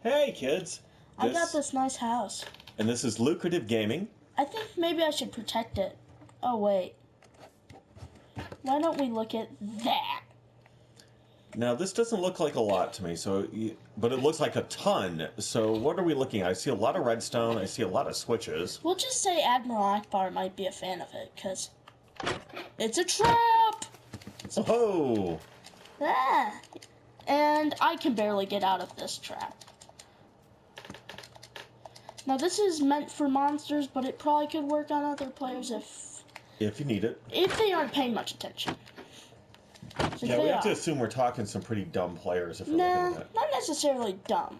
Hey kids! I got this nice house. And this is Lucrative Gaming. I think maybe I should protect it. Oh wait. Why don't we look at that? Now this doesn't look like a lot to me, but it looks like a ton. So what are we looking at? I see a lot of redstone, I see a lot of switches. We'll just say Admiral Akbar might be a fan of it, because it's a trap! Oh! Ah. And I can barely get out of this trap. Now this is meant for monsters, but it probably could work on other players if you need it. If they aren't paying much attention. Yeah, we have to assume we're talking some pretty dumb players if we're looking at it. Not necessarily dumb.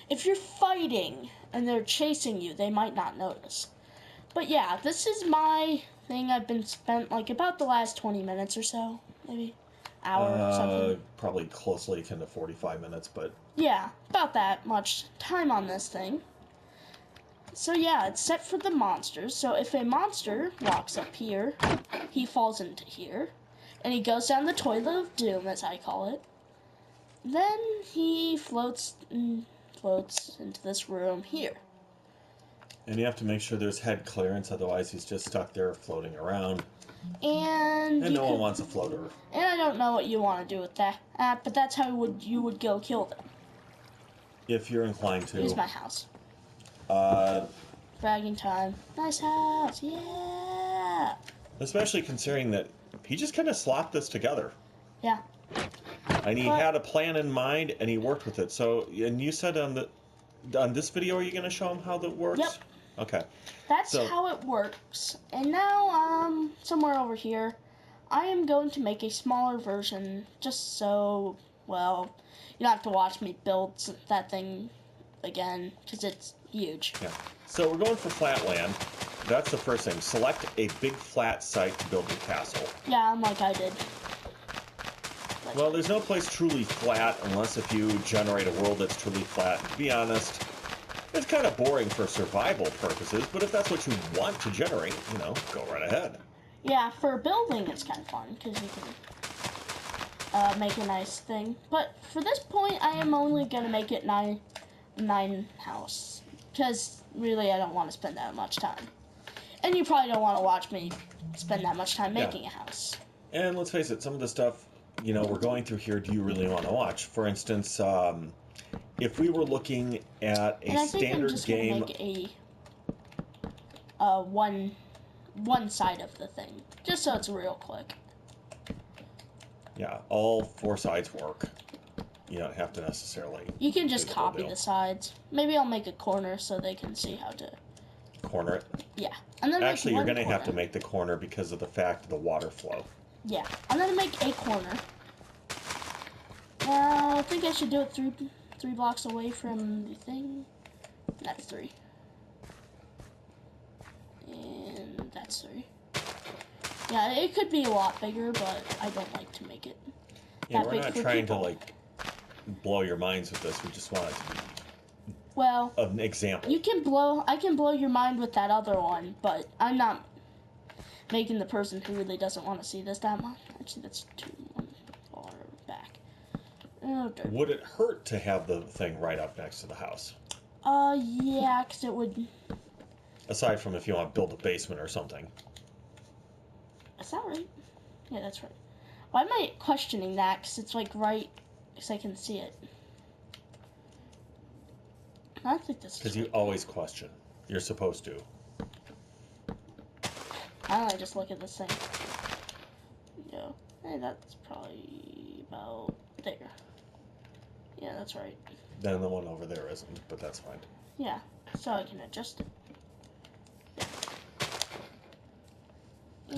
If you're fighting and they're chasing you, they might not notice. But yeah, this is my thing. I've been spent like about the last 20 minutes or so, maybe hour or something. Probably closely akin to 45 minutes, but yeah, about that much time on this thing. So yeah, it's set for the monsters. So if a monster walks up here, he falls into here. And he goes down the toilet of doom, as I call it. Then he floats into this room here. And you have to make sure there's head clearance, otherwise he's just stuck there floating around. And no one wants a floater. And I don't know what you want to do with that, but that's how you would go kill them. If you're inclined to. Here's my house. Bragging time. Nice house, yeah! Especially considering that he just kind of slopped this together. Yeah. And he had a plan in mind, and he worked with it. So, and you said on this video, are you going to show him how that works? Yep. Okay. That's how it works. And now, somewhere over here, I am going to make a smaller version, just so, well, you don't have to watch me build that thing again, because it's huge. Yeah. So we're going for flat land. That's the first thing. Select a big flat site to build your castle. Yeah, like I did. Well, there's no place truly flat unless if you generate a world that's truly flat. To be honest, it's kind of boring for survival purposes, but if that's what you want to generate, go right ahead. Yeah, for building it's kind of fun, because you can make a nice thing. But for this point, I am only going to make it 9 house, because really I don't want to spend that much time. And you probably don't want to watch me spend that much time making a house. And let's face it, some of the stuff, we're going through here, do you really want to watch? For instance, if we were looking at a standard game... And I think I'm just going to make one side of the thing, just so it's real quick. Yeah, all 4 sides work. You don't have to necessarily... You can just copy the sides. Maybe I'll make a corner so they can see how to... Corner it? Yeah. And then actually, you're going to have to make the corner because of the fact of the water flow. Yeah. I'm going to make a corner. I think I should do it 3 blocks away from the thing. That's 3. And that's 3. Yeah, it could be a lot bigger, but I don't like to make it that big. Yeah, we're not trying to, blow your minds with this. We just want it to be... Well, an example. I can blow your mind with that other one, but I'm not making the person who really doesn't want to see this that much. Actually, that's 2 far back. Oh, dirt. Would it hurt to have the thing right up next to the house? Yeah, because it would... Aside from if you want to build a basement or something. Is that right? Yeah, that's right. Why am I questioning that? Because it's right, because I can see it. I don't think this is... Because you always question. You're supposed to. I don't know, just look at this thing. Yeah, hey, that's probably about there. Yeah, that's right. Then the one over there isn't, but that's fine. Yeah, so I can adjust it. Yeah.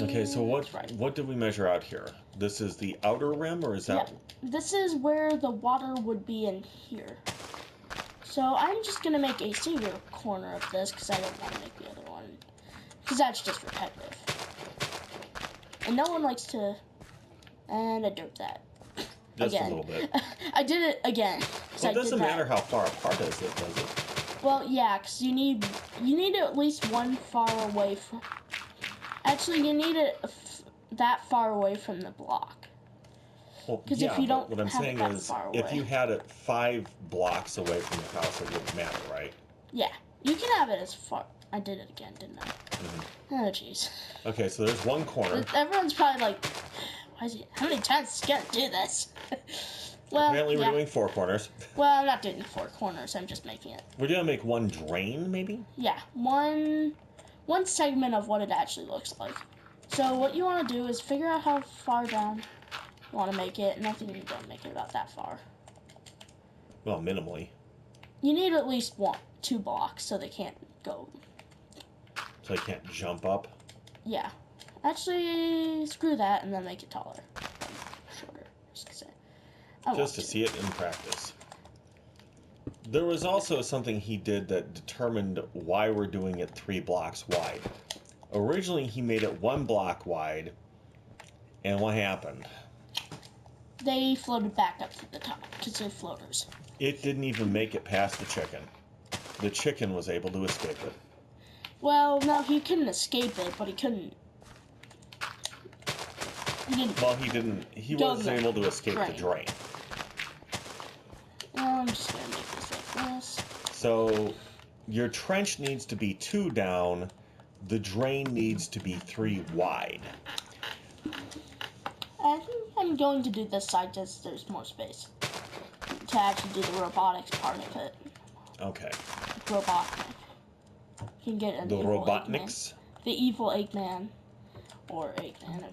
Okay, so what did we measure out here? This is the outer rim, or is that... Yeah, this is where the water would be in here. So I'm just going to make a single corner of this, because I don't want to make the other one. Because that's just repetitive. And no one likes to... And I dirt that. Just again. A little bit. I did it again. Well, it doesn't matter how far apart is it, does it? Well, yeah, because you need at least one far away from... Actually, you need it that far away from the block. Well, Because yeah, if you don't what I'm have saying it that is, far if away. you had it 5 blocks away from your house, it wouldn't matter, right? Yeah, you can have it as far. I did it again, didn't I? Mm-hmm. Oh, jeez. Okay, so there's one corner. Everyone's probably like, why is he? How many times is he gonna do this? Well, Apparently, we're yeah. doing 4 corners. Well, I'm not doing 4 corners. I'm just making it. We're gonna make one drain, maybe? Yeah, one segment of what it actually looks like. So what you want to do is figure out how far down you want to make it, and I think you don't make it about that far. Well, minimally. You need at least 2 blocks so they can't go. So I can't jump up. Yeah. Actually, screw that and then make it taller. Shorter. Just to see it in practice. There was also something he did that determined why we're doing it 3 blocks wide. Originally, he made it 1 block wide, and what happened? They floated back up to the top because they're floaters. It didn't even make it past the chicken. The chicken was able to escape it. Well, no, he couldn't escape it, but he couldn't. Well, he didn't. He wasn't able to escape the drain. I'm just gonna make this like this. So, your trench needs to be 2 down. The drain needs to be 3 wide. I think I'm going to do this side just there's more space to actually do the robotics part of it. Okay. Robotnik. You can get an The evil Robotniks? Eggman. The evil Eggman. Or Eggman,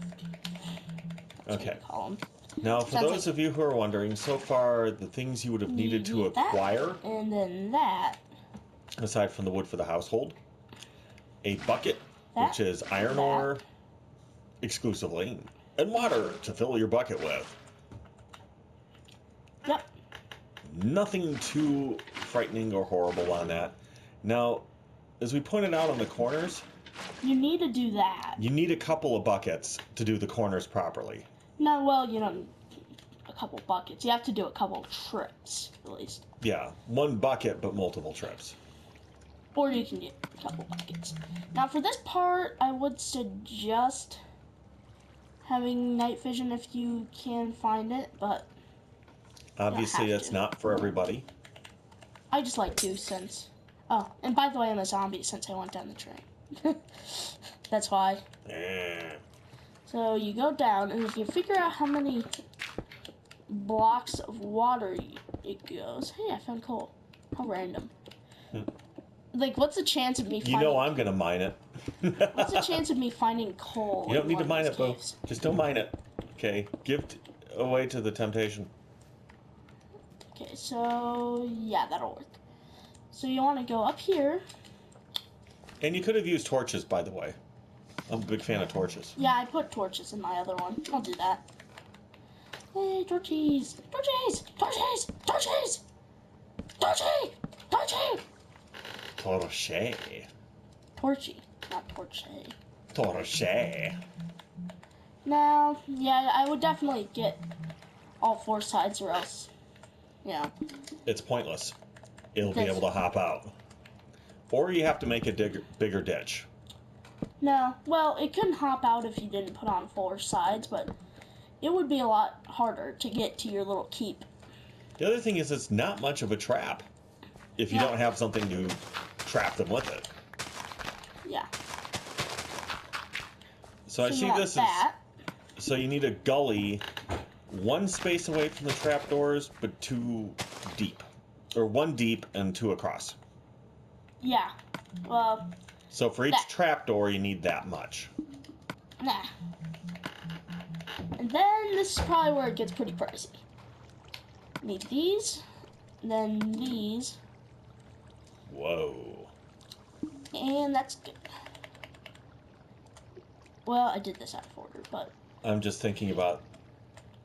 if Okay. call him. Now, for Sounds those of you who are wondering, so far the things you would have needed to acquire, and then that, aside from the wood for the household, a bucket, which is iron ore exclusively, and water to fill your bucket with. Yep. Nothing too frightening or horrible on that. Now, as we pointed out on the corners, you need to do that. You need a couple of buckets to do the corners properly. No, well, you don't need a couple buckets. You have to do a couple trips, at least. Yeah, 1 bucket, but multiple trips. Or you can get a couple buckets. Now, for this part, I would suggest having night vision if you can find it, but obviously it's not for everybody. I just like to since... Oh, and by the way, I'm a zombie since I went down the train. That's why. So you go down, and if you figure out how many blocks of water it goes... Hey, I found coal. How random. Like, what's the chance of me finding... You know I'm going to mine it. What's the chance of me finding coal? You don't need to mine it, Bo. Just don't mine it. Okay, give away to the temptation. Okay, so... Yeah, that'll work. So you want to go up here. And you could have used torches, by the way. I'm a big fan of torches. Yeah, I put torches in my other one. I'll do that. Hey, torches! Torches! Torches! Torches! Torchy! Torchy! Torche. Torchy, not torche. Torche. Now, yeah, I would definitely get all 4 sides or else, It's pointless. It'll be able to hop out. Or you have to make a bigger ditch. No, well, it couldn't hop out if you didn't put on 4 sides, but it would be a lot harder to get to your little keep. The other thing is it's not much of a trap if you don't have something to trap them with it. Yeah. So I see this as... So you need a gully 1 space away from the trapdoors, but 2 deep. Or 1 deep and 2 across. Yeah. Well... So for each trapdoor, you need that much. Nah. And then this is probably where it gets pretty pricey. Need these, then these. Whoa. And that's good. Well, I did this out of order, but... I'm just thinking about...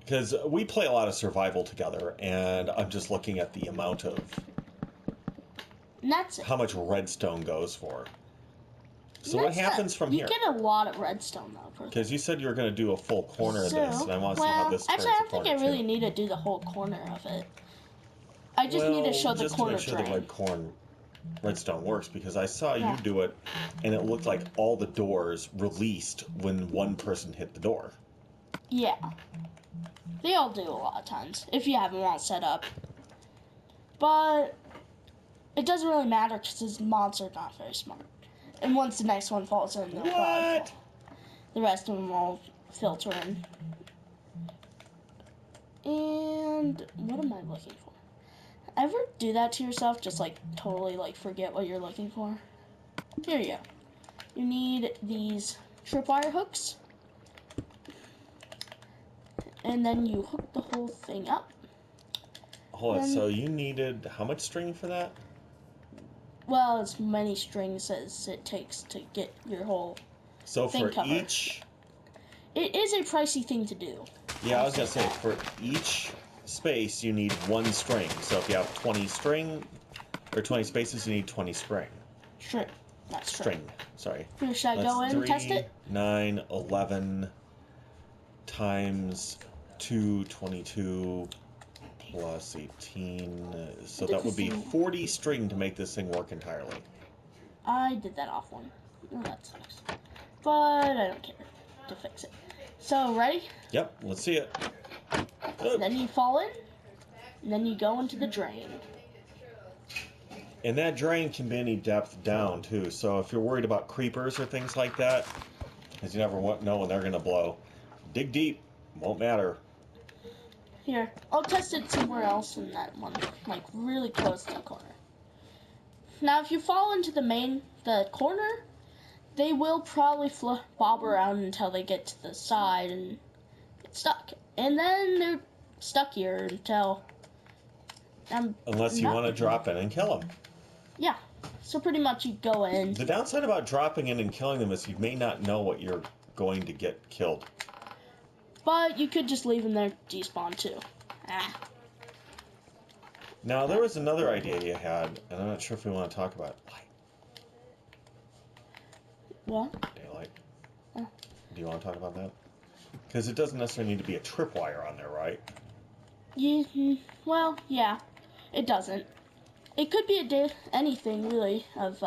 Because we play a lot of survival together, and I'm just looking at the amount of... And that's it. How much redstone goes for. So what happens from here? You get a lot of redstone, though. Because you said you were going to do a full corner of this, and I want to see how this turns actually, I don't the think I really too. need to do the whole corner of it. I just need to show the corner just to make sure drain. the redstone works, because I saw you do it, and it looked like all the doors released when one person hit the door. Yeah. They all do a lot of times, if you have them all set up. But it doesn't really matter because this monster's not very smart. And once the next one falls in, they'll probably fall. The rest of them will filter in. And what am I looking for? Ever do that to yourself? Just like totally like forget what you're looking for? Here you go. You need these tripwire hooks. And then you hook the whole thing up. Hold on, so you needed how much string for that? Well, as many strings as it takes to get your whole so thing for covered. Each... It is a pricey thing to do. Yeah, I was going to say, for each space, you need 1 string. So if you have 20 string, or 20 spaces, you need 20 string. String. Not string. Sorry. Here, should I go in and test it? 9, 11 times 2, 22 plus 18. So that would be 40 string to make this thing work entirely. I did that off one. Oh, that sucks. But I don't care to fix it. So, ready? Yep, let's see it. Then you fall in, and then you go into the drain. And that drain can be any depth down, too. So if you're worried about creepers or things like that, because you never know when they're going to blow, dig deep. Won't matter. Here, I'll test it somewhere else in that one, like really close to the corner. Now, if you fall into the corner, they will probably bob around until they get to the side and get stuck. And then they're stuck here until... Unless you want to drop in and kill them. Yeah. So pretty much you go in. The downside about dropping in and killing them is you may not know what you're going to get killed. But you could just leave them there to despawn too. Now, there was another idea you had, and I'm not sure if we want to talk about it. What? Daylight. Oh. Do you want to talk about that? Because it doesn't necessarily need to be a tripwire on there, right? Well, yeah. It doesn't. It could be anything, really, of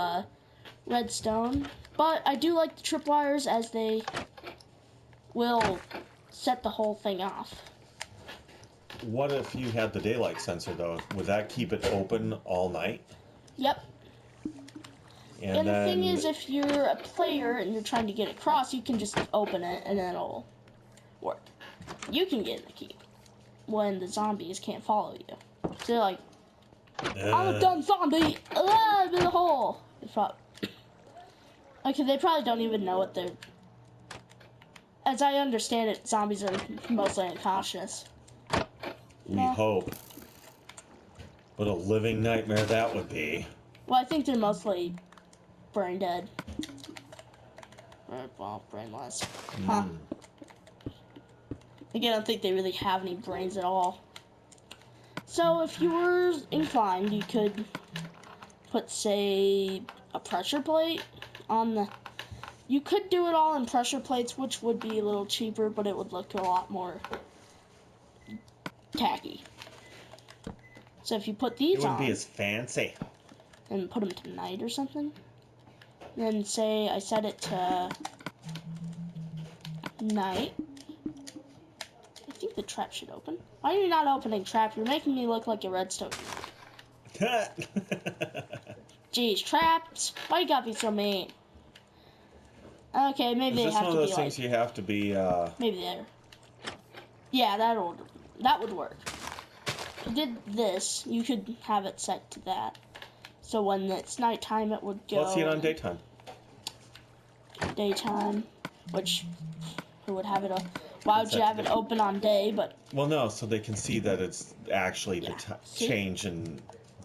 redstone. But I do like the tripwires as they will set the whole thing off. What if you had the daylight sensor, though? Would that keep it open all night? Yep. And the thing is, if you're a player and you're trying to get across, you can just open it and then it'll work. You can get in the keep when the zombies can't follow you. So they're like, I'm a dumb zombie! I'm in the hole! Okay, they probably don't even know what they're... As I understand it, zombies are mostly unconscious. We hope. What a living nightmare that would be. Well, I think they're mostly brain dead. Well, brainless. Huh. Again, I don't think they really have any brains at all. So, if you were inclined, you could put, say, a pressure plate on the... You could do it all in pressure plates, which would be a little cheaper, but it would look a lot more tacky. So if you put these on... It wouldn't be as fancy. And put them to night or something. Then say I set it to night. I think the trap should open. Why are you not opening trap? You're making me look like a redstone. Jeez, traps. Why you gotta be so mean? Okay, maybe they have to be like... Is this one of those things you have to be, Maybe there. Yeah, that would work. If you did this, you could have it set to that. So when it's nighttime, it would go... Let's see it on daytime. Daytime, which... Who would have it up? Why would you have it open on day, but... Well, no, so they can see that it's actually the change in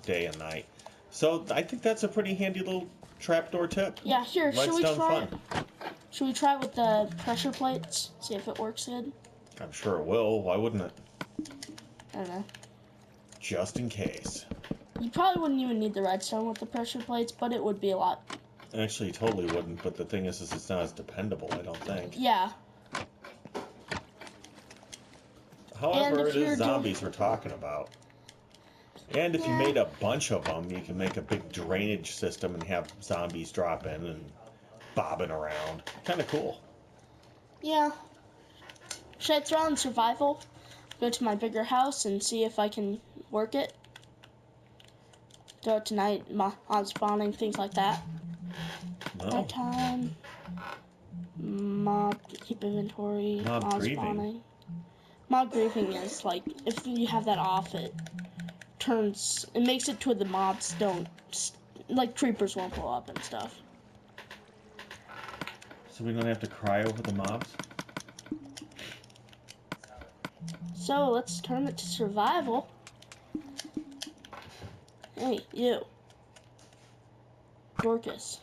day and night. So I think that's a pretty handy little trapdoor tip. Yeah, here, should we try fun. it? Should we try it with the pressure plates? See if it works good? I'm sure it will. Why wouldn't it? I don't know. Just in case. You probably wouldn't even need the redstone with the pressure plates, but it would be a lot. Actually, totally wouldn't, but the thing is it's not as dependable, I don't think. Yeah. However, it is zombies we're talking about. And if you made a bunch of them, you can make a big drainage system and have zombies drop in and bobbing around. Kind of cool. Yeah. Should I throw in survival? go to my bigger house and see if I can work it. Go out tonight, mob spawning, things like that. No. Nighttime. Mob, keep inventory, Mob grieving. spawning. Mob grieving is like, if you have that off, it makes it to where the mobs don't, like creepers won't blow up and stuff. So we don't have to cry over the mobs? So let's turn it to survival. Hey, you. Dorcas.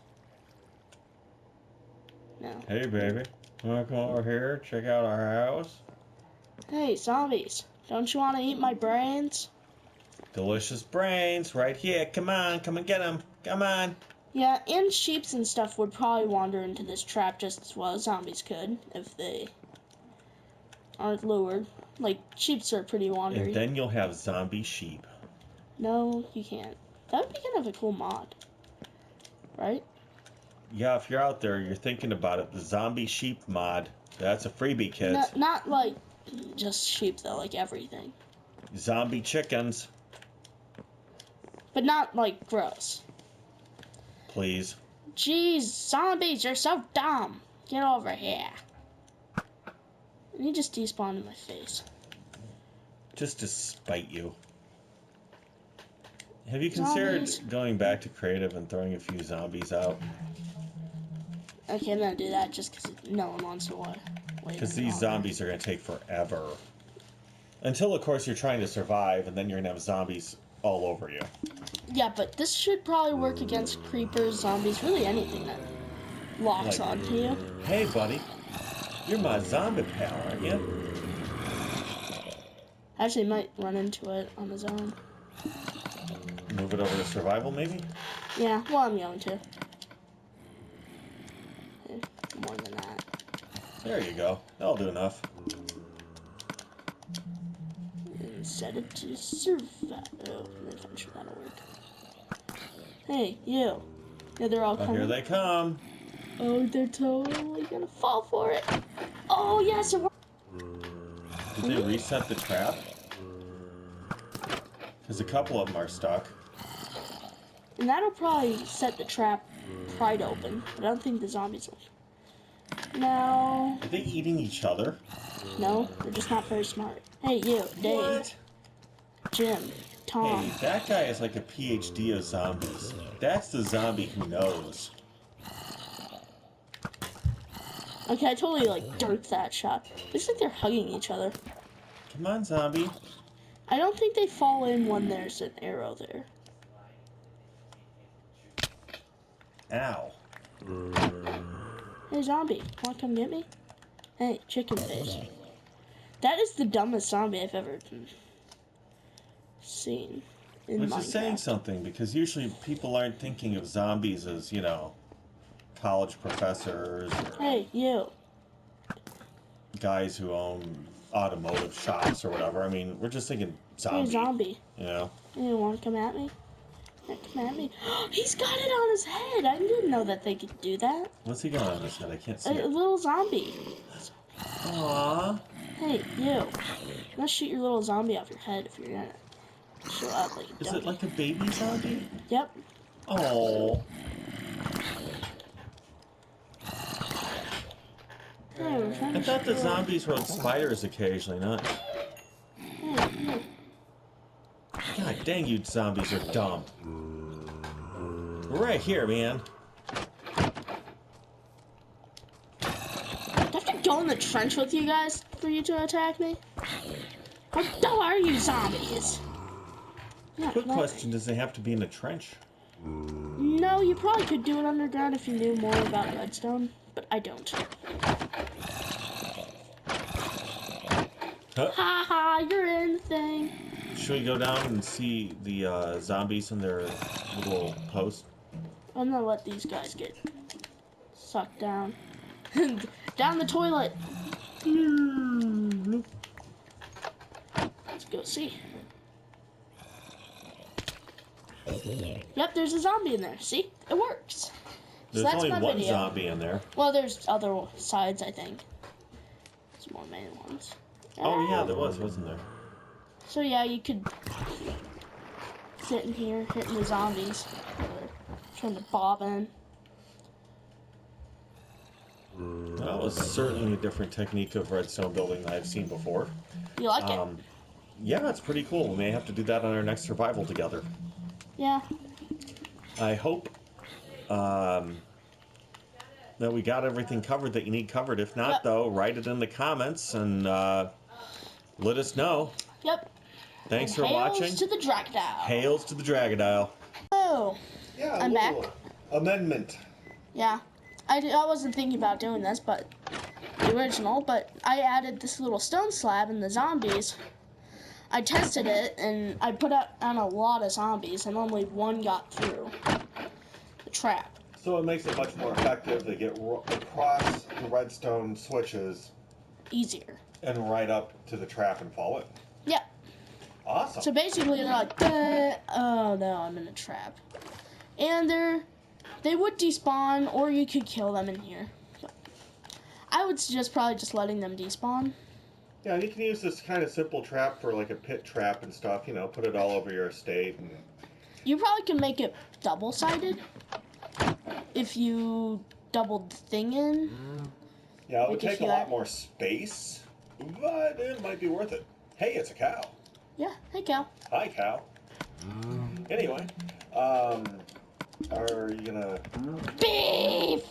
No. Hey, baby. Wanna come over here? Check out our house? Hey, zombies. Don't you want to eat my brains? Delicious brains right here. Come on, come and get them. Come on. Yeah, and sheeps and stuff would probably wander into this trap just as well as zombies could if they aren't lured. Like, sheeps are pretty wandering. And then you'll have zombie sheep. No, you can't. That would be kind of a cool mod. Right? Yeah, if you're out there, you're thinking about it. The zombie sheep mod. That's a freebie, kids. No, not like just sheep, though. Like everything. Zombie chickens. But not, like, gross. Please. Jeez, zombies, you're so dumb. Get over here. And he just despawned in my face. Just to spite you. Have you considered Zombies. going back to creative and throwing a few zombies out? Okay, I'm gonna do that just because no one wants to wait. Because these zombies are going to take forever. Until, of course, you're trying to survive, and then you're going to have zombies all over you. Yeah, but this should probably work against creepers, zombies, really anything that locks Like, onto you. Hey, buddy. You're my zombie pal, aren't you? Actually, might run into it on his own. Move it over to survival, maybe? Yeah, well, I'm going to. More than that. There you go. That'll do enough. And set it to survival. Oh, I'm sure that'll work. Hey, you. Yeah, they're all Oh, coming. here they come. Oh, they're totally gonna fall for it. Oh, yes, it worked. Did they reset the trap? Because a couple of them are stuck. And that'll probably set the trap right open. But I don't think the zombies will. No. Are they eating each other? No, they're just not very smart. Hey, you, Dave, What? Jim, Tom. Hey, that guy is like a PhD of zombies. That's the zombie who knows. Okay, I totally, like, dirked that shot. Looks like they're hugging each other. Come on, zombie. I don't think they fall in when there's an arrow there. Ow. Hey, zombie, wanna come get me? Hey, chicken face. That is the dumbest zombie I've ever seen in Which Minecraft. is saying something, because usually people aren't thinking of zombies as, you know, college professors or Hey, you. guys who own automotive shops or whatever. I mean, we're just thinking zombie. Hey, zombie. You know? You wanna come at me? Yeah, come at me. He's got it on his head. I didn't know that they could do that. What's he got on his head? I can't see A it. little zombie. Aww. Hey, you. I'm gonna shoot your little zombie off your head if you're gonna show up like a Is dummy. it like a baby zombie? Yep. Oh. Hey, we're trying I to thought the shoot- zombies rode spiders occasionally, not. Hey. God dang, you zombies are dumb. We're right here, man. Do I have to go in the trench with you guys for you to attack me? How dumb are you, zombies? Yeah, Quick no. question, does it have to be in a trench? No, you probably could do it underground if you knew more about redstone, but I don't. Huh? Ha ha, you're in the thing. Should we go down and see the zombies in their little post? I'm gonna let these guys get sucked down. Down the toilet. Let's go see. Yep, there's a zombie in there. See? It works. There's that's only my one video. zombie in there. Well, there's other sides, I think. There's more main ones. Oh yeah, there was, wasn't there? So yeah, you could sit in here, hitting the zombies. Or trying to bob in. That was certainly a different technique of redstone building that I've seen before. You like it? Yeah, it's pretty cool. We may have to do that on our next survival together. Yeah. I hope that we got everything covered that you need covered. If not, Yep. though, write it in the comments and let us know. Yep. Thanks And for watching. Hails to the Dragadile. Hails to the Dragadile. Oh. Yeah, I'm back. Amendment. Yeah. I wasn't thinking about doing this, but the original, but I added this little stone slab in the zombies. I tested it, and I put out on a lot of zombies, and only one got through the trap. So it makes it much more effective to get across the redstone switches Easier. and right up to the trap and fall in. Yeah. Awesome. So basically, they're like, oh no, I'm in a trap. And they would despawn, or you could kill them in here. But I would suggest probably just letting them despawn. Yeah, and you can use this kind of simple trap for like a pit trap and stuff, you know, put it all over your estate. And... You probably can make it double-sided if you doubled the thing in. Yeah, it would Like if take a you lot had- more space, but it might be worth it. Hey, it's a cow. Yeah, hey cow. Hi, cow. Anyway, are you gonna... Beef!